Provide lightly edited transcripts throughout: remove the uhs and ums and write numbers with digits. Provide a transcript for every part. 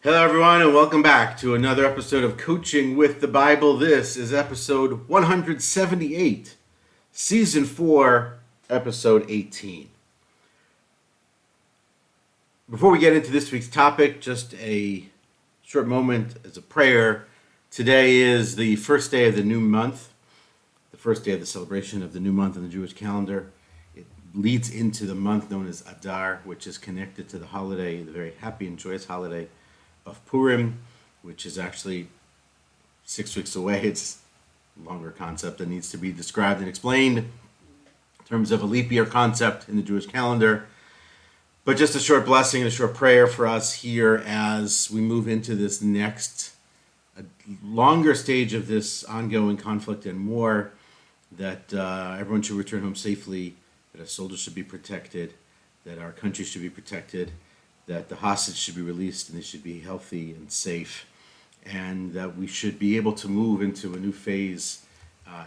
Hello, everyone, and welcome back to another episode of Coaching with the Bible. This is episode 178, season 4, episode 18. Before we get into this week's topic, just a short moment as a prayer. Today is the first day of the new month, the first day of the celebration of the new month in the Jewish calendar. It leads into the month known as Adar, which is connected to the holiday, the very happy and joyous holiday of Purim, which is actually 6 weeks away. It's a longer concept that needs to be described and explained in terms of a leap year concept in the Jewish calendar. But just a short blessing and a short prayer for us here as we move into this next longer stage of this ongoing conflict and war, that everyone should return home safely, that our soldiers should be protected, that our country should be protected, that the hostage should be released and they should be healthy and safe, and that we should be able to move into a new phase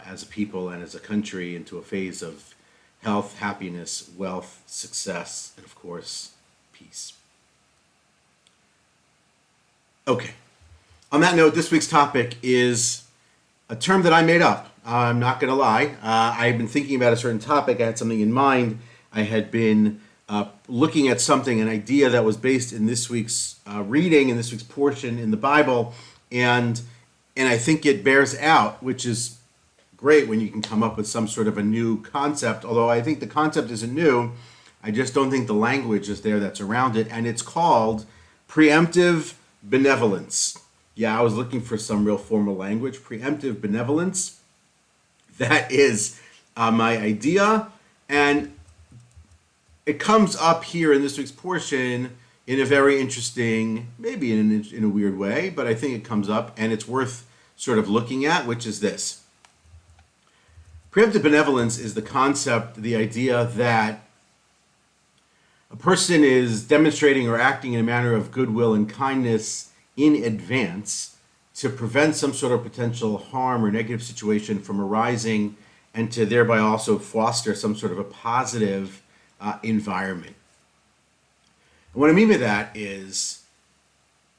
as a people and as a country, into a phase of health, happiness, wealth, success, and of course, peace. Okay. On that note, this week's topic is a term that I made up. I'm not going to lie. I've been thinking about a certain topic. I had something in mind. I had been looking at something, an idea that was based in this week's reading, in this week's portion in the Bible, and I think it bears out, which is great when you can come up with some sort of a new concept, although I think the concept isn't new. I just don't think the language is there that's around it, and it's called Preemptive Benevolence. Yeah, I was looking for some real formal language. Preemptive Benevolence. That is my idea, and it comes up here in this week's portion in a very interesting, maybe in a weird way, but I think it comes up and it's worth sort of looking at, which is this. Preemptive benevolence is the concept, the idea that a person is demonstrating or acting in a manner of goodwill and kindness in advance to prevent some sort of potential harm or negative situation from arising, and to thereby also foster some sort of a positive environment. And what I mean by that is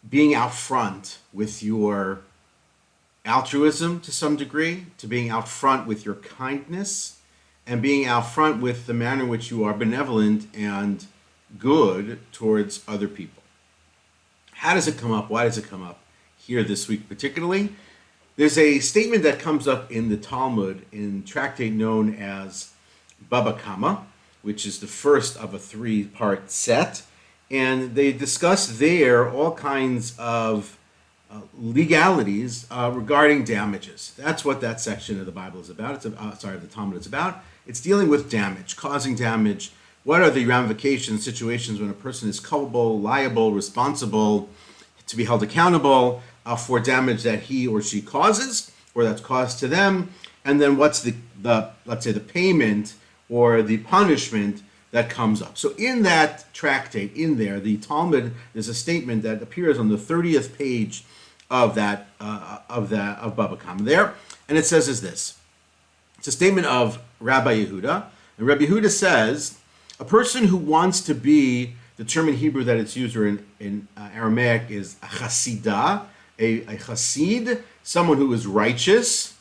being out front with your altruism to some degree, to being out front with your kindness, and being out front with the manner in which you are benevolent and good towards other people. How does it come up? Why does it come up here this week particularly? There's a statement that comes up in the Talmud in a tractate known as Baba Kama, which is the first of a 3-part set. And they discuss there all kinds of legalities regarding damages. That's what that section of the Bible is about. The Talmud is about. It's dealing with damage, causing damage. What are the ramifications, situations when a person is culpable, liable, responsible, to be held accountable for damage that he or she causes, or that's caused to them? And then what's the let's say the payment or the punishment that comes up. So in that tractate, in there, the Talmud, there's a statement that appears on the 30th page of Baba Kama there, and it says this. It's a statement of Rabbi Yehuda, and Rabbi Yehuda says, a person who wants to be, the term in Hebrew that it's used, or in Aramaic, is a chasidah, a chasid, someone who is righteous.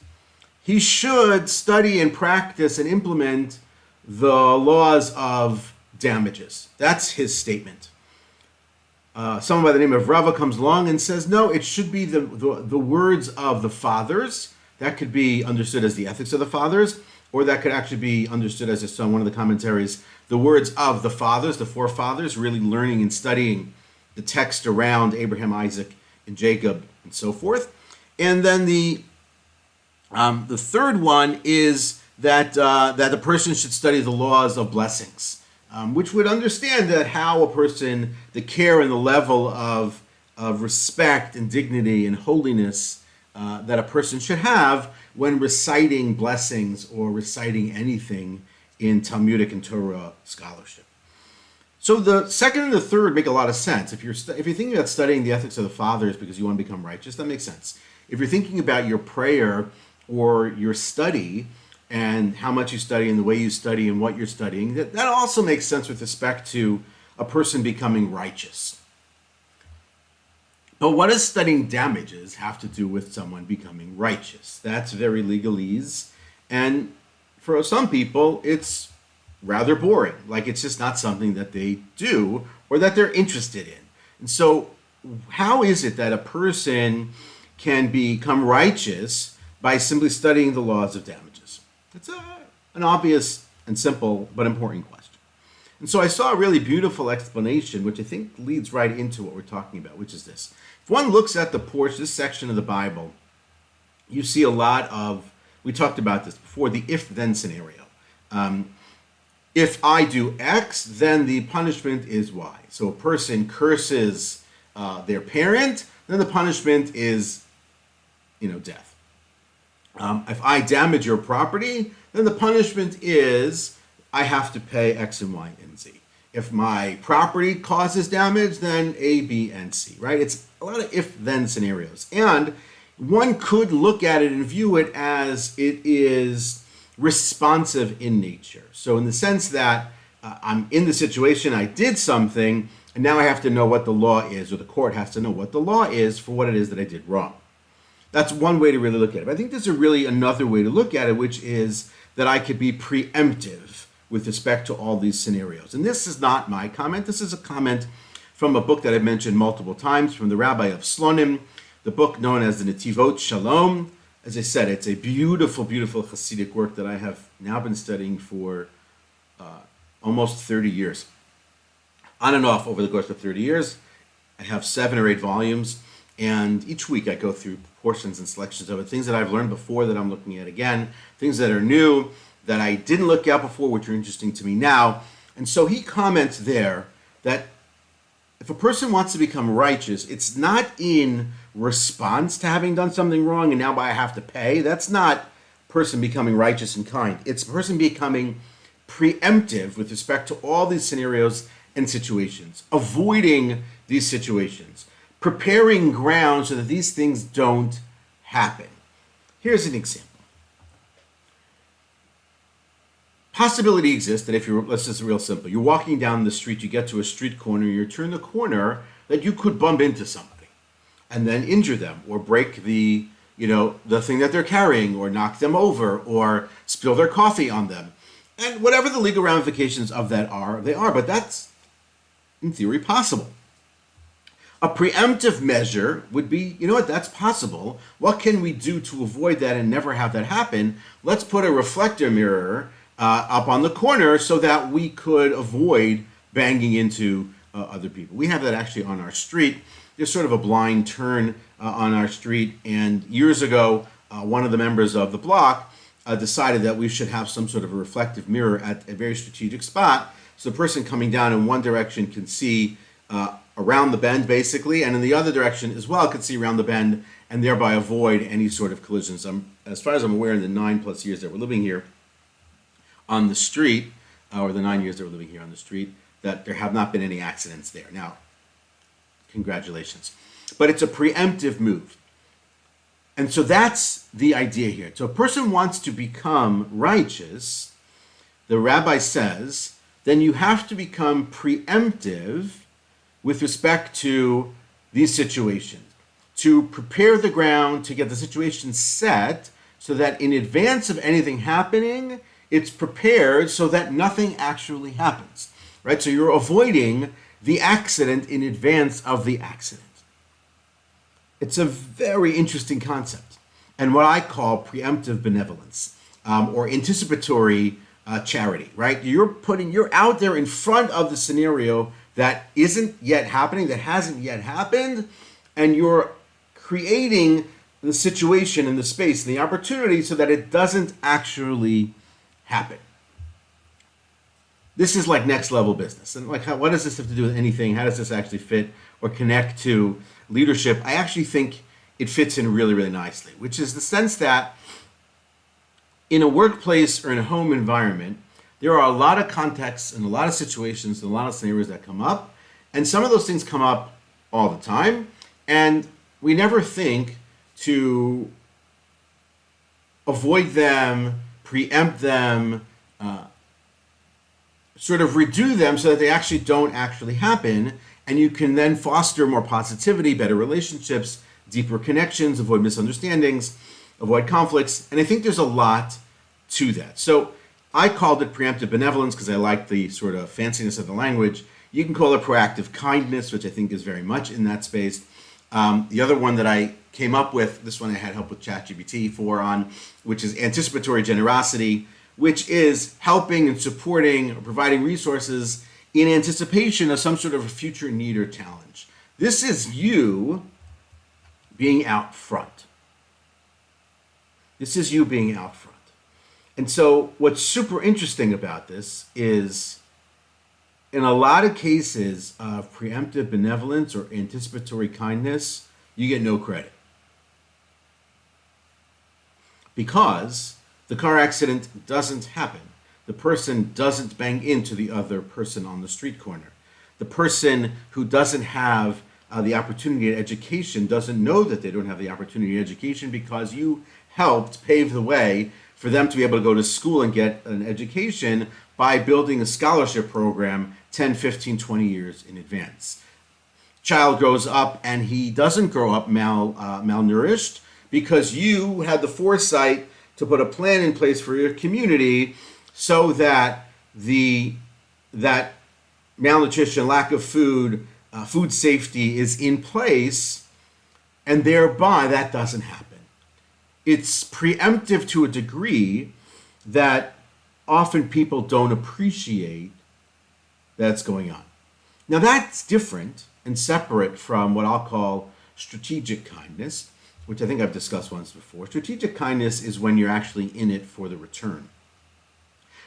He should study and practice and implement the laws of damages. That's his statement. Someone by the name of Rava comes along and says, no, it should be the words of the fathers. That could be understood as the ethics of the fathers, or that could actually be understood as, just on one of the commentaries, the words of the fathers, the forefathers, really learning and studying the text around Abraham, Isaac, and Jacob, and so forth. And then the third one is that the person should study the laws of blessings, which would understand that how a person, the care and the level of respect and dignity and holiness that a person should have when reciting blessings or reciting anything in Talmudic and Torah scholarship. So the second and the third make a lot of sense. If you're thinking about studying the ethics of the fathers because you want to become righteous, that makes sense. If you're thinking about your prayer or your study and how much you study and the way you study and what you're studying, that also makes sense with respect to a person becoming righteous. But what does studying damages have to do with someone becoming righteous? That's very legalese. And for some people, it's rather boring. Like it's just not something that they do or that they're interested in. And so how is it that a person can become righteous by simply studying the laws of damages? It's an obvious and simple but important question. And so I saw a really beautiful explanation, which I think leads right into what we're talking about, which is this. If one looks at this section of the Bible, you see a lot of, we talked about this before, the if-then scenario. If I do X, then the punishment is Y. So a person curses their parent, then the punishment is, death. If I damage your property, then the punishment is I have to pay X and Y and Z. If my property causes damage, then A, B, and C, right? It's a lot of if-then scenarios. And one could look at it and view it as it is responsive in nature. So in the sense that I'm in the situation, I did something, and now I have to know what the law is, or the court has to know what the law is for what it is that I did wrong. That's one way to really look at it. But I think there's another way to look at it, which is that I could be preemptive with respect to all these scenarios. And this is not my comment. This is a comment from a book that I've mentioned multiple times from the Rabbi of Slonim, the book known as the Netivot Shalom. As I said, it's a beautiful, beautiful Hasidic work that I have now been studying for almost 30 years. On and off over the course of 30 years. I have 7 or 8 volumes, and each week I go through portions and selections of it, things that I've learned before that I'm looking at again, things that are new, that I didn't look at before, which are interesting to me now. And so he comments there that if a person wants to become righteous, it's not in response to having done something wrong and now I have to pay. That's not person becoming righteous and kind. It's a person becoming preemptive with respect to all these scenarios and situations, avoiding these situations, preparing ground so that these things don't happen. Here's an example. Possibility exists that if you're, let's just real simple, you're walking down the street, you get to a street corner, you turn the corner, that you could bump into somebody and then injure them or break the thing that they're carrying or knock them over or spill their coffee on them. And whatever the legal ramifications of that are, they are, but that's in theory possible. A preemptive measure would be, that's possible. What can we do to avoid that and never have that happen? Let's put a reflector mirror up on the corner so that we could avoid banging into other people. We have that actually on our street. There's sort of a blind turn on our street, and years ago, one of the members of the block decided that we should have some sort of a reflective mirror at a very strategic spot, so the person coming down in one direction can see around the bend, basically, and in the other direction as well can see around the bend and thereby avoid any sort of collisions. As far as I'm aware, in the 9+ years that we're living here on the street, or the 9 years that we're living here on the street, that there have not been any accidents there. Now, congratulations. But it's a preemptive move. And so that's the idea here. So a person wants to become righteous, the rabbi says, then you have to become preemptive with respect to these situations, to prepare the ground, to get the situation set so that in advance of anything happening, it's prepared so that nothing actually happens, right? So you're avoiding the accident in advance of the accident. It's a very interesting concept, and what I call preemptive benevolence, or anticipatory charity, right? You're out there in front of the scenario that isn't yet happening, that hasn't yet happened, and you're creating the situation and the space and the opportunity so that it doesn't actually happen. This is like next level business. And what does this have to do with anything? How does this actually fit or connect to leadership? I actually think it fits in really, really nicely, which is the sense that in a workplace or in a home environment, there are a lot of contexts and a lot of situations and a lot of scenarios that come up. And some of those things come up all the time. And we never think to avoid them, preempt them, sort of redo them so that they actually don't actually happen. And you can then foster more positivity, better relationships, deeper connections, avoid misunderstandings, avoid conflicts. And I think there's a lot to that. So I called it preemptive benevolence because I like the sort of fanciness of the language. You can call it proactive kindness, which I think is very much in that space. The other one that I came up with, this one I had help with ChatGPT on, which is anticipatory generosity, which is helping and supporting or providing resources in anticipation of some sort of a future need or challenge. This is you being out front. This is you being out front. And so what's super interesting about this is in a lot of cases of preemptive benevolence or anticipatory kindness, you get no credit. Because the car accident doesn't happen. The person doesn't bang into the other person on the street corner. The person who doesn't have the opportunity at education doesn't know that they don't have the opportunity at education because you helped pave the way for them to be able to go to school and get an education by building a scholarship program 10, 15, 20 years in advance. Child grows up and he doesn't grow up malnourished because you had the foresight to put a plan in place for your community so that that malnutrition, lack of food, food safety is in place, and thereby that doesn't happen. It's preemptive to a degree that often people don't appreciate that's going on. Now that's different and separate from what I'll call strategic kindness, which I think I've discussed once before. Strategic kindness is when you're actually in it for the return,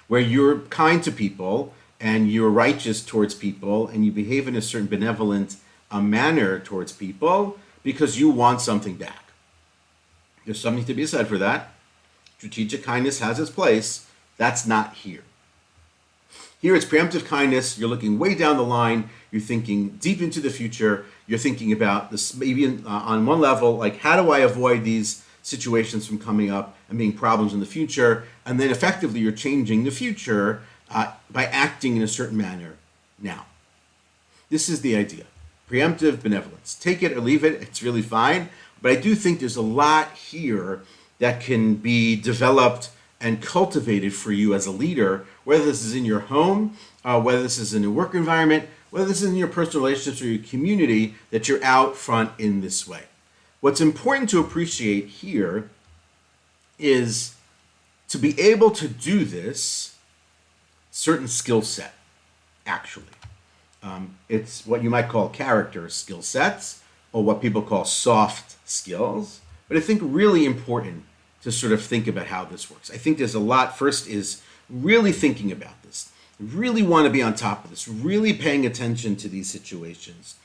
where you're kind to people and you're righteous towards people and you behave in a certain benevolent manner towards people because you want something back. There's something to be said for that. Strategic kindness has its place. That's not here. Here it's preemptive kindness. You're looking way down the line. You're thinking deep into the future. You're thinking about this maybe on one level, like how do I avoid these situations from coming up and being problems in the future? And then effectively you're changing the future by acting in a certain manner now. This is the idea. Preemptive benevolence. Take it or leave it. It's really fine. But I do think there's a lot here that can be developed and cultivated for you as a leader, whether this is in your home, whether this is in a work environment, whether this is in your personal relationships or your community, that you're out front in this way. What's important to appreciate here is to be able to do this certain skill set, actually. It's what you might call character skill sets, or what people call soft skills, but I think really important to sort of think about how this works. I think there's a lot. First is really thinking about this, really want to be on top of this, really paying attention to these situations.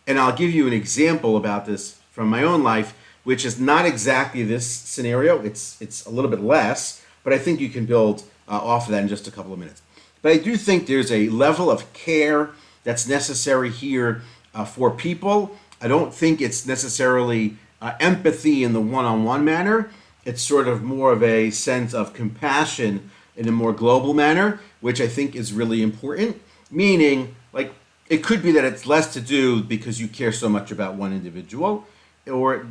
And I'll give you an example about this from my own life, which is not exactly this scenario. It's a little bit less, but I think you can build off of that in just a couple of minutes. But I do think there's a level of care that's necessary here for people. I don't think it's necessarily empathy in the one-on-one manner. It's sort of more of a sense of compassion in a more global manner, which I think is really important. Meaning, like, it could be that it's less to do because you care so much about one individual, or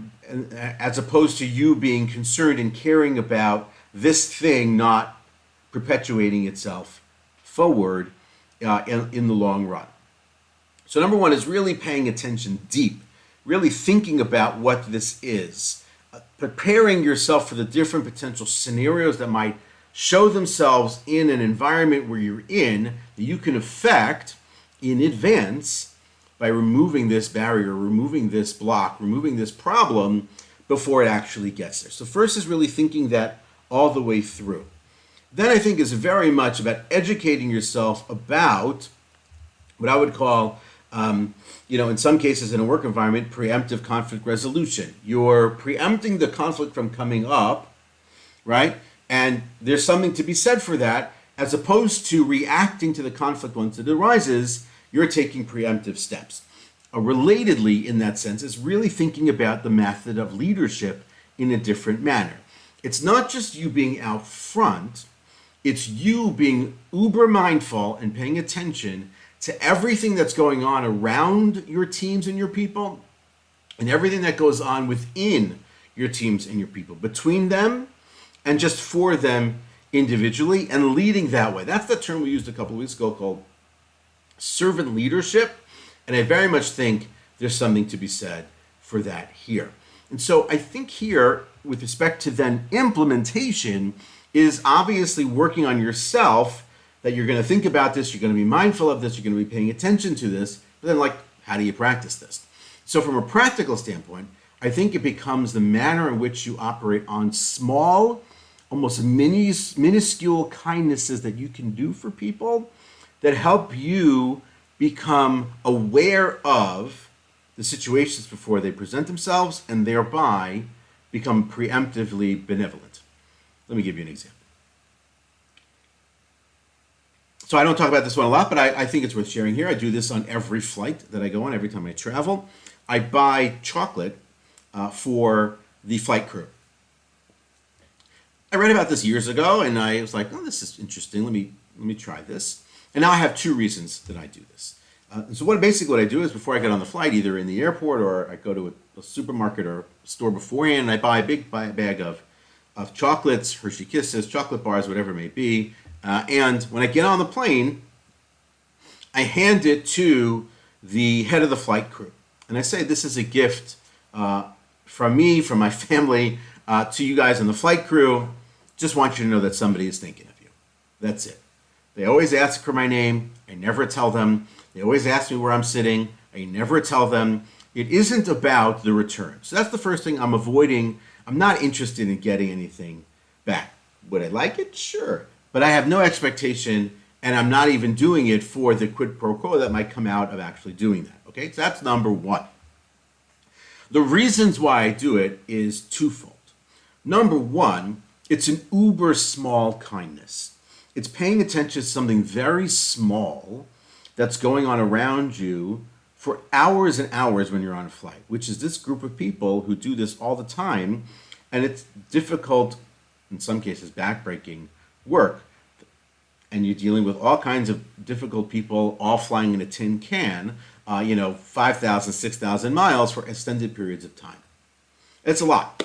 as opposed to you being concerned and caring about this thing not perpetuating itself forward in the long run. So number one is really paying attention deep, really thinking about what this is, preparing yourself for the different potential scenarios that might show themselves in an environment where you're in, that you can affect in advance by removing this barrier, removing this block, removing this problem before it actually gets there. So first is really thinking that all the way through. Then I think is very much about educating yourself about what I would call in some cases in a work environment, preemptive conflict resolution. You're preempting the conflict from coming up, right? And there's something to be said for that. As opposed to reacting to the conflict once it arises, you're taking preemptive steps. Relatedly, in that sense, is really thinking about the method of leadership in a different manner. It's not just you being out front, it's you being uber mindful and paying attention to everything that's going on around your teams and your people, and everything that goes on within your teams and your people, between them and just for them individually, and leading that way. That's the term we used a couple of weeks ago called servant leadership. And I very much think there's something to be said for that here. And so I think here, with respect to then implementation, is obviously working on yourself, that you're going to think about this, you're going to be mindful of this, you're going to be paying attention to this, but then how do you practice this? So from a practical standpoint, I think it becomes the manner in which you operate on small, almost minuscule kindnesses that you can do for people that help you become aware of the situations before they present themselves, and thereby become preemptively benevolent. Let me give you an example. So I don't talk about this one a lot, but I think it's worth sharing here. I do this on every flight that I go on, every time I travel. I buy chocolate for the flight crew. I read about this years ago, and I was like, oh, this is interesting. Let me try this. And now I have two reasons that I do this. So what I do is, before I get on the flight, either in the airport or I go to a supermarket or store beforehand, and I buy a big bag of chocolates, Hershey Kisses, chocolate bars, whatever it may be. And when I get on the plane, I hand it to the head of the flight crew. And I say, this is a gift from me, from my family, to you guys on the flight crew. Just want you to know that somebody is thinking of you. That's it. They always ask for my name. I never tell them. They always ask me where I'm sitting. I never tell them. It isn't about the return. So that's the first thing I'm avoiding. I'm not interested in getting anything back. Would I like it? Sure. But I have no expectation, and I'm not even doing it for the quid pro quo that might come out of actually doing that. Okay, so that's number one. The reasons why I do it is twofold. Number one, it's an uber small kindness. It's paying attention to something very small that's going on around you for hours and hours when you're on a flight, which is this group of people who do this all the time, and it's difficult, in some cases backbreaking work, and you're dealing with all kinds of difficult people all flying in a tin can, 5,000, 6,000 miles for extended periods of time. It's a lot.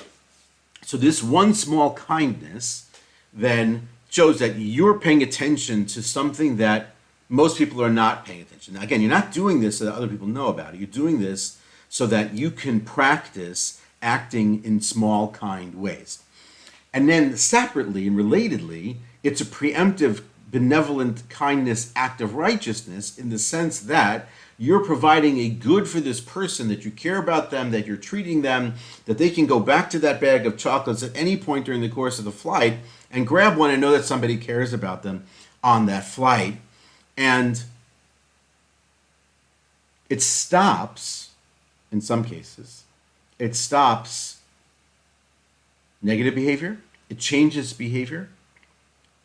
So this one small kindness then shows that you're paying attention to something that most people are not paying attention. Now, again, you're not doing this so that other people know about it. You're doing this so that you can practice acting in small, kind ways. And then separately and relatedly, it's a preemptive, benevolent kindness act of righteousness, in the sense that you're providing a good for this person, that you care about them, that you're treating them, that they can go back to that bag of chocolates at any point during the course of the flight and grab one and know that somebody cares about them on that flight. And it stops, in some cases, it stops negative behavior. It changes behavior.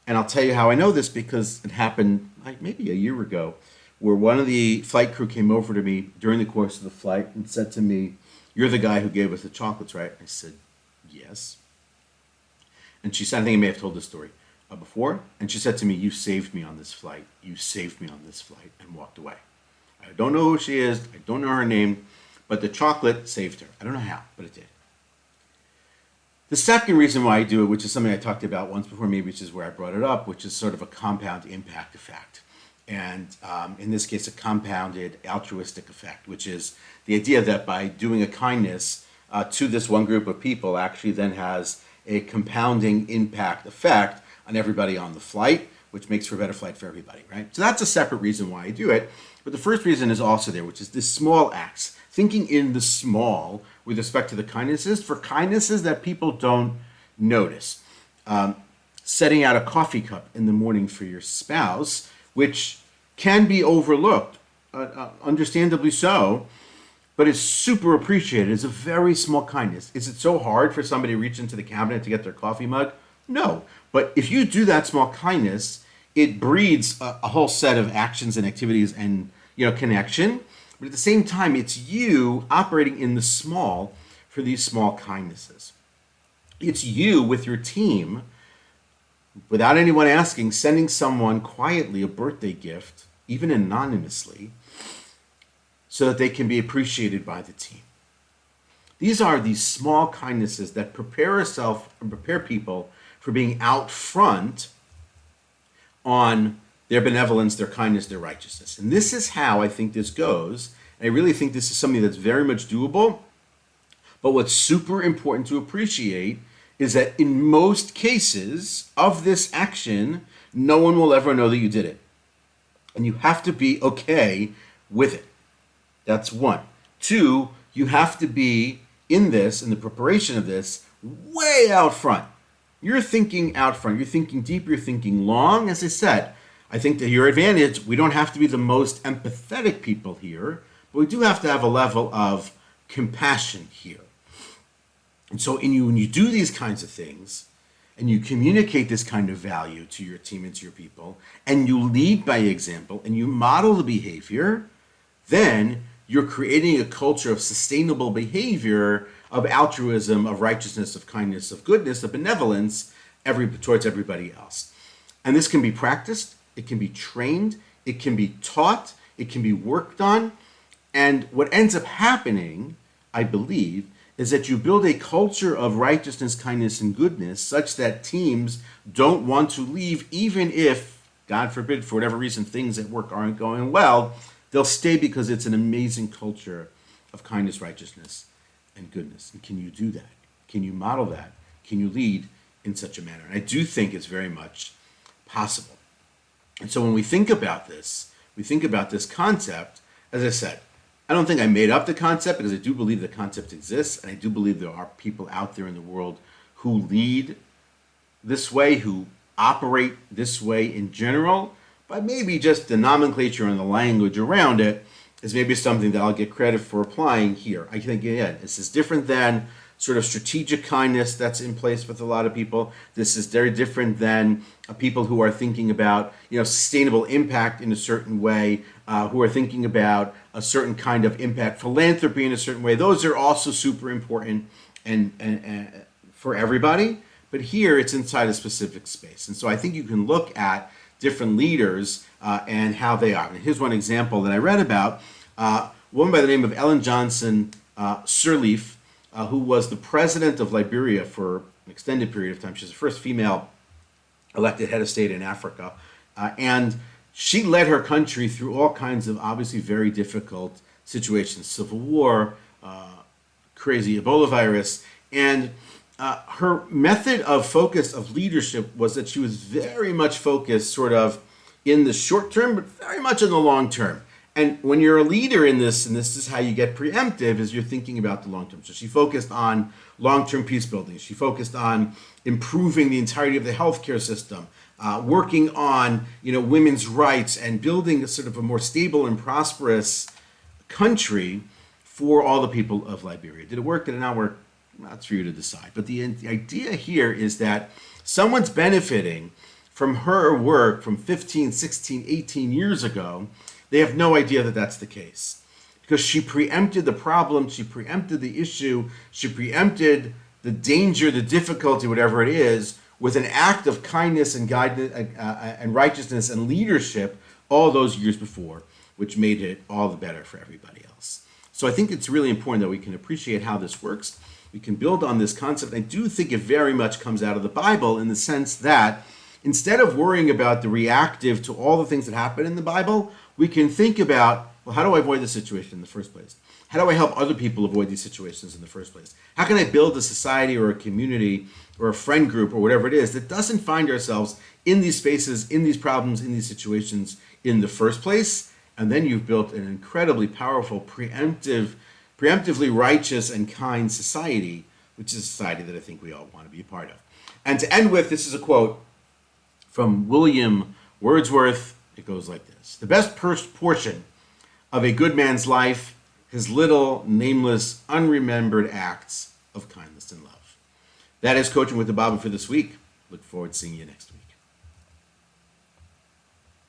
And I'll tell you how I know this, because it happened maybe a year ago, where one of the flight crew came over to me during the course of the flight and said to me, "You're the guy who gave us the chocolates, right?" I said, "Yes." And she said, I think I may have told this story before, and she said to me, "You saved me on this flight. You saved me on this flight," and walked away. I don't know who she is. I don't know her name, but the chocolate saved her. I don't know how, but it did. The second reason why I do it, which is something I talked about once before, maybe which is where I brought it up, which is sort of a compound impact effect. And in this case, a compounded altruistic effect, which is the idea that by doing a kindness to this one group of people actually then has a compounding impact effect on everybody on the flight, which makes for a better flight for everybody, right? So that's a separate reason why I do it. But the first reason is also there, which is this small acts, thinking in the small with respect to the kindnesses, for kindnesses that people don't notice. Setting out a coffee cup in the morning for your spouse, which can be overlooked, understandably so, but is super appreciated. It's a very small kindness. Is it so hard for somebody to reach into the cabinet to get their coffee mug? No. But if you do that small kindness, it breeds a whole set of actions and activities and connection. But at the same time, it's you operating in the small for these small kindnesses. It's you with your team, without anyone asking, sending someone quietly a birthday gift even anonymously, so that they can be appreciated by the team. These are these small kindnesses that prepare people for being out front on their benevolence, their kindness, their righteousness. And this is how I think this goes. And I really think this is something that's very much doable. But what's super important to appreciate is that in most cases of this action, no one will ever know that you did it. And you have to be okay with it. That's one. Two, you have to be in the preparation of this, way out front. You're thinking out front. You're thinking deep. You're thinking long. As I said, I think to your advantage, we don't have to be the most empathetic people here, but we do have to have a level of compassion here. And so when you do these kinds of things, and you communicate this kind of value to your team and to your people, and you lead by example, and you model the behavior, then you're creating a culture of sustainable behavior, of altruism, of righteousness, of kindness, of goodness, of benevolence towards everybody else. And this can be practiced, it can be trained, it can be taught, it can be worked on. And what ends up happening, I believe, is that you build a culture of righteousness, kindness, and goodness such that teams don't want to leave, even if, God forbid, for whatever reason, things at work aren't going well. They'll stay because it's an amazing culture of kindness, righteousness, and goodness. And can you do that? Can you model that? Can you lead in such a manner? And I do think it's very much possible. And so when we think about this concept, as I said, I don't think I made up the concept, because I do believe the concept exists, and I do believe there are people out there in the world who lead this way, who operate this way in general, but maybe just the nomenclature and the language around it is maybe something that I'll get credit for applying here. I think, again, this is different than sort of strategic kindness that's in place with a lot of people. This is very different than people who are thinking about, sustainable impact in a certain way, who are thinking about a certain kind of impact, philanthropy in a certain way. Those are also super important and for everybody. But here it's inside a specific space. And so I think you can look at different leaders and how they are. And here's one example that I read about. A woman by the name of Ellen Johnson Sirleaf, who was the president of Liberia for an extended period of time. She's the first female elected head of state in Africa. And she led her country through all kinds of obviously very difficult situations, civil war, crazy Ebola virus. And her method of focus of leadership was that she was very much focused sort of in the short term, but very much in the long term. And when you're a leader in this, and this is how you get preemptive, is you're thinking about the long term. So she focused on long-term peace building. She focused on improving the entirety of the healthcare system, working on women's rights, and building a sort of a more stable and prosperous country for all the people of Liberia. Did it work? Did it not work? That's for you to decide. But the idea here is that someone's benefiting from her work from 15, 16, 18 years ago. They have no idea that that's the case, because she preempted the problem, she preempted the issue, she preempted the danger, the difficulty, whatever it is, with an act of kindness and guidance and righteousness and leadership all those years before, which made it all the better for everybody else. So I think it's really important that we can appreciate how this works. We can build on this concept. I do think it very much comes out of the Bible, in the sense that instead of worrying about the reactive to all the things that happen in the Bible, we can think about, well, how do I avoid this situation in the first place? How do I help other people avoid these situations in the first place? How can I build a society or a community or a friend group or whatever it is that doesn't find ourselves in these spaces, in these problems, in these situations in the first place? And then you've built an incredibly powerful, preemptively righteous and kind society, which is a society that I think we all want to be a part of. And to end with, this is a quote from William Wordsworth. It goes like this: "The best portion of a good man's life, his little, nameless, unremembered acts of kindness and love." That is Coaching with the Bible for this week. Look forward to seeing you next week.